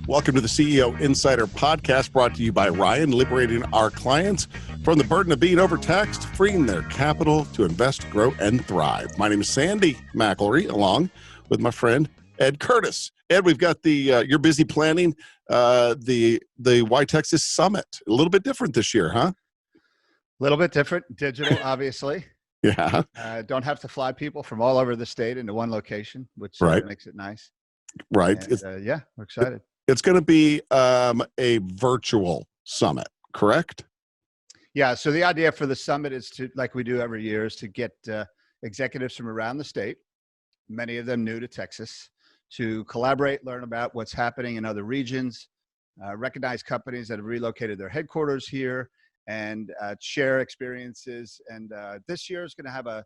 Welcome to the CEO Insider Podcast, brought to you by Ryan, liberating our clients from the burden of being overtaxed, freeing their capital to invest, grow, and thrive. My name is Sandy McIlree, along with my friend Ed Curtis. Ed, we've got you're busy planning the YTexas Summit. A little bit different this year, huh? A little bit different, digital, obviously. Yeah. Don't have to fly people from all over the state into one location, which makes it nice. Right. And, yeah, we're excited. It's going to be a virtual summit, correct? Yeah. So the idea for the summit is to, like we do every year, is to get executives from around the state, many of them new to Texas, to collaborate, learn about what's happening in other regions, recognize companies that have relocated their headquarters here, and share experiences. And this year is going to have a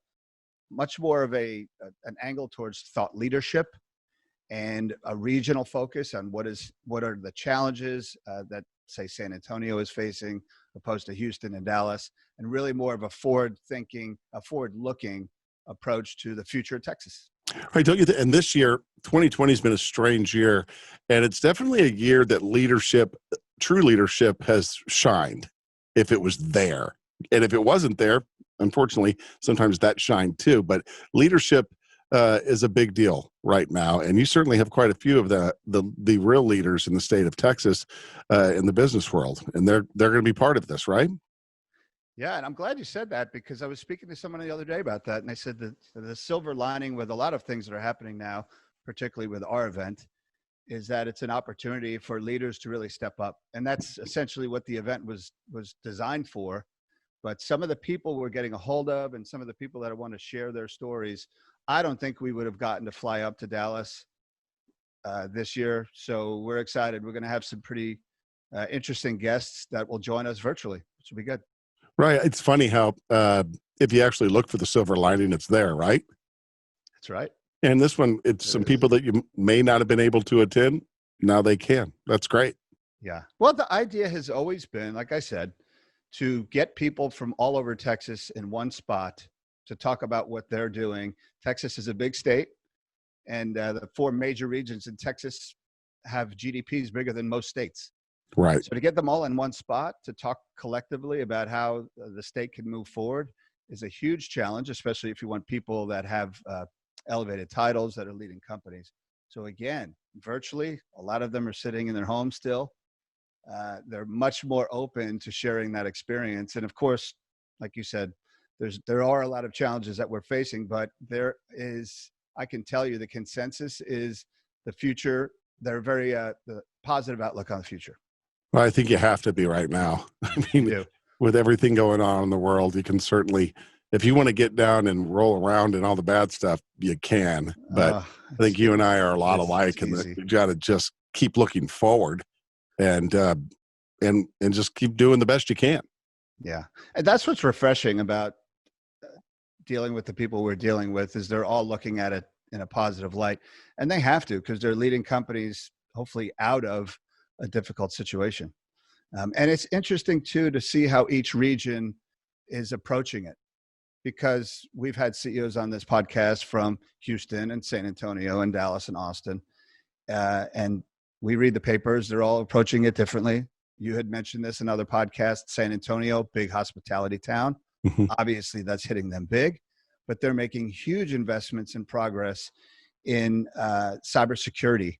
much more of an angle towards thought leadership and a regional focus on what are the challenges that, say, San Antonio is facing, opposed to Houston and Dallas, and really more of a forward-looking approach to the future of Texas. Right, don't you? And this year, 2020 has been a strange year, and it's definitely a year that true leadership has shined. If it was there, and if it wasn't there, unfortunately, sometimes that shined too. But leadership is a big deal right now, and you certainly have quite a few of the real leaders in the state of Texas in the business world, and they're going to be part of this, right? Yeah, and I'm glad you said that, because I was speaking to someone the other day about that, and they said that the silver lining with a lot of things that are happening now, particularly with our event, is that it's an opportunity for leaders to really step up, and that's essentially what the event was designed for. But some of the people we're getting a hold of, and some of the people that want to share their stories, I don't think we would have gotten to fly up to Dallas this year. So we're excited. We're going to have some pretty interesting guests that will join us virtually, which will be good. Right. It's funny how if you actually look for the silver lining, it's there, right? That's right. And this one, it's some people that you may not have been able to attend. Now they can. That's great. Yeah. Well, the idea has always been, like I said, to get people from all over Texas in one spot to talk about what they're doing. Texas is a big state, and the four major regions in Texas have GDPs bigger than most states. Right. So to get them all in one spot to talk collectively about how the state can move forward is a huge challenge, especially if you want people that have elevated titles that are leading companies. So again, virtually, a lot of them are sitting in their homes still. They're much more open to sharing that experience. And of course, like you said, there are a lot of challenges that we're facing, but I can tell you the consensus is the future. They're very the positive outlook on the future. Well, I think you have to be right now. I mean, with everything going on in the world, you can certainly, if you want to get down and roll around and all the bad stuff, you can. But I think you and I are a lot alike, and you got to just keep looking forward and just keep doing the best you can. Yeah, and that's what's refreshing about dealing with the people we're dealing with, is they're all looking at it in a positive light, and they have to, because they're leading companies hopefully out of a difficult situation. And it's interesting too to see how each region is approaching it, because we've had CEOs on this podcast from Houston and San Antonio and Dallas and Austin, and we read the papers. They're all approaching it differently. You had mentioned this in other podcasts. San Antonio, big hospitality town. Obviously, that's hitting them big, but they're making huge investments in progress in cybersecurity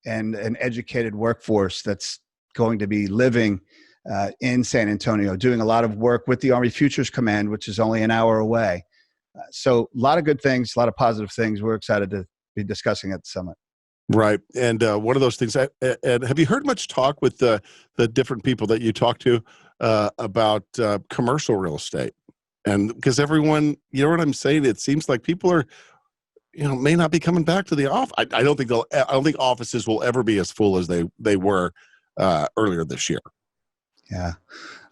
and an educated workforce that's going to be living in San Antonio, doing a lot of work with the Army Futures Command, which is only an hour away. So a lot of good things, a lot of positive things we're excited to be discussing at the summit. Right. And one of those things, and have you heard much talk with the different people that you talk to about commercial real estate? And because everyone, you know what I'm saying? It seems like people are, may not be coming back to the office. I don't think offices will ever be as full as they were earlier this year. Yeah,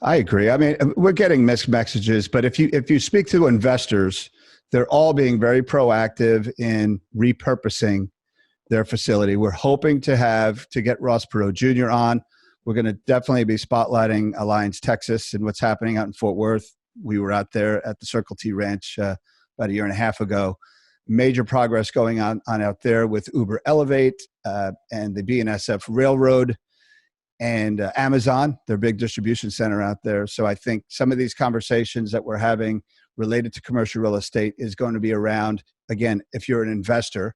I agree. I mean, we're getting mixed messages, but if you speak to investors, they're all being very proactive in repurposing their facility. We're hoping to get Ross Perot Jr. on. We're going to definitely be spotlighting Alliance, Texas, and what's happening out in Fort Worth. We were out there at the Circle T Ranch about a year and a half ago, major progress going on out there with Uber Elevate and the BNSF Railroad and Amazon, their big distribution center out there. So I think some of these conversations that we're having related to commercial real estate is going to be around, again, if you're an investor,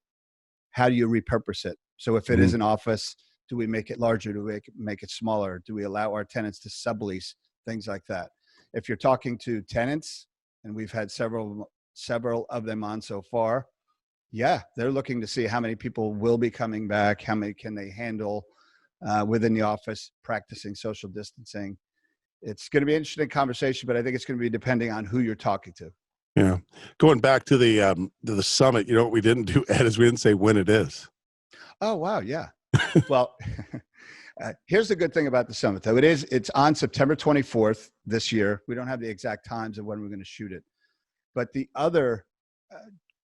how do you repurpose it? So if it is an office, do we make it larger? Do we make it smaller? Do we allow our tenants to sublease? Things like that. If you're talking to tenants, and we've had several of them on so far, yeah, they're looking to see how many people will be coming back, how many can they handle within the office, practicing social distancing. It's going to be an interesting conversation, but I think it's going to be depending on who you're talking to. Yeah. Going back to the summit, you know what we didn't do, Ed, is we didn't say when it is. Oh, wow. Yeah. Well, here's the good thing about the summit, though. It's on September 24th this year. We don't have the exact times of when we're going to shoot it. But the other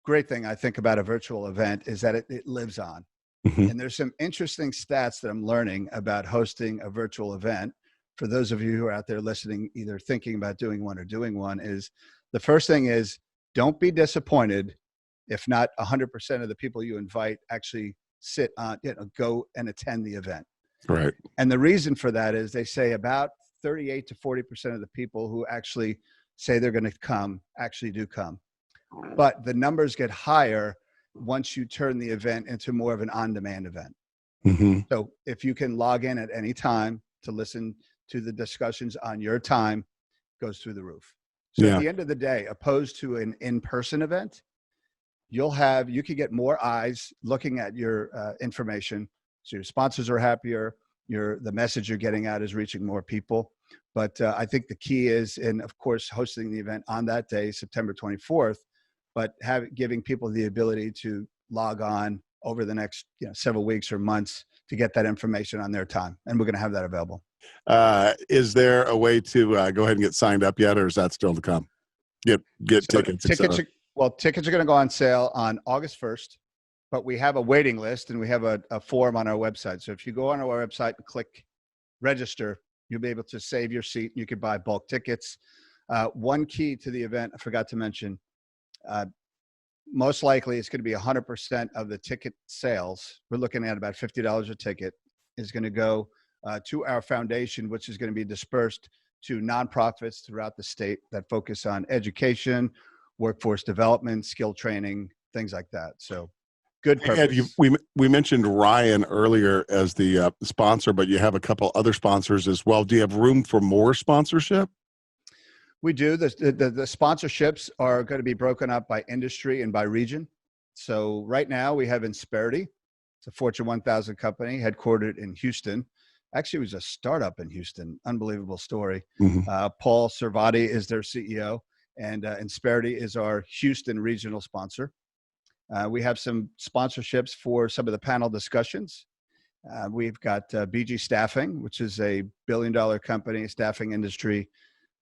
great thing I think about a virtual event is that it lives on. Mm-hmm. And there's some interesting stats that I'm learning about hosting a virtual event. For those of you who are out there listening, either thinking about doing one or doing one, is the first thing is don't be disappointed if not 100% of the people you invite actually sit on, go and attend the event. Right. And the reason for that is they say about 38 to 40% of the people who actually say they're going to come actually do come. But the numbers get higher once you turn the event into more of an on-demand event. Mm-hmm. So if you can log in at any time to listen to the discussions on your time, goes through the roof. So at the end of the day, opposed to an in-person event, you could get more eyes looking at your information. So your sponsors are happier. The message you're getting out is reaching more people. But I think the key is, and of course, hosting the event on that day, September 24th, but giving people the ability to log on over the next several weeks or months to get that information on their time. And we're going to have that available. Is there a way to go ahead and get signed up yet, or is that still to come? Get tickets. Tickets are going to go on sale on August 1st, but we have a waiting list and we have a form on our website. So if you go on our website and click register, you'll be able to save your seat. You could buy bulk tickets. One key to the event, I forgot to mention, most likely it's going to be 100% of the ticket sales. We're looking at about $50 a ticket is going to go to our foundation, which is going to be dispersed to nonprofits throughout the state that focus on education, workforce development, skill training, things like that. So good purpose. Ed, we mentioned Ryan earlier as the sponsor, but you have a couple other sponsors as well. Do you have room for more sponsorship? We do. The sponsorships are going to be broken up by industry and by region. So right now we have Insperity. It's a Fortune 1000 company headquartered in Houston. Actually, it was a startup in Houston. Unbelievable story. Mm-hmm. Paul Servati is their CEO, and Insperity is our Houston regional sponsor. We have some sponsorships for some of the panel discussions. We've got BG Staffing, which is a billion-dollar company, staffing industry,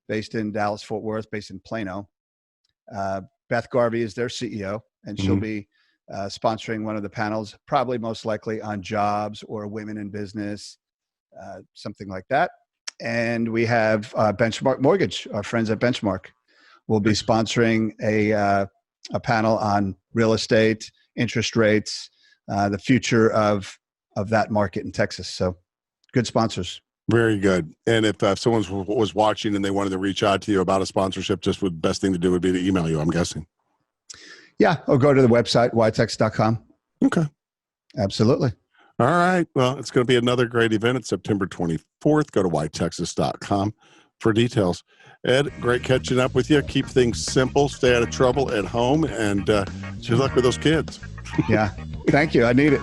based in Dallas, Fort Worth, based in Plano. Beth Garvey is their CEO, and she'll be sponsoring one of the panels, probably most likely on jobs or women in business, something like that. And we have Benchmark Mortgage, our friends at Benchmark, will be sponsoring a panel on real estate, interest rates, the future of that market in Texas. So good sponsors. Very good. And if someone was watching and they wanted to reach out to you about a sponsorship, just the best thing to do would be to email you, I'm guessing. Yeah, or go to the website, YTexas.com. Okay. Absolutely. All right. Well, it's going to be another great event. It's September 24th. Go to YTexas.com for details. Ed, great catching up with you. Keep things simple. Stay out of trouble at home. And good luck with those kids. Yeah. Thank you. I need it.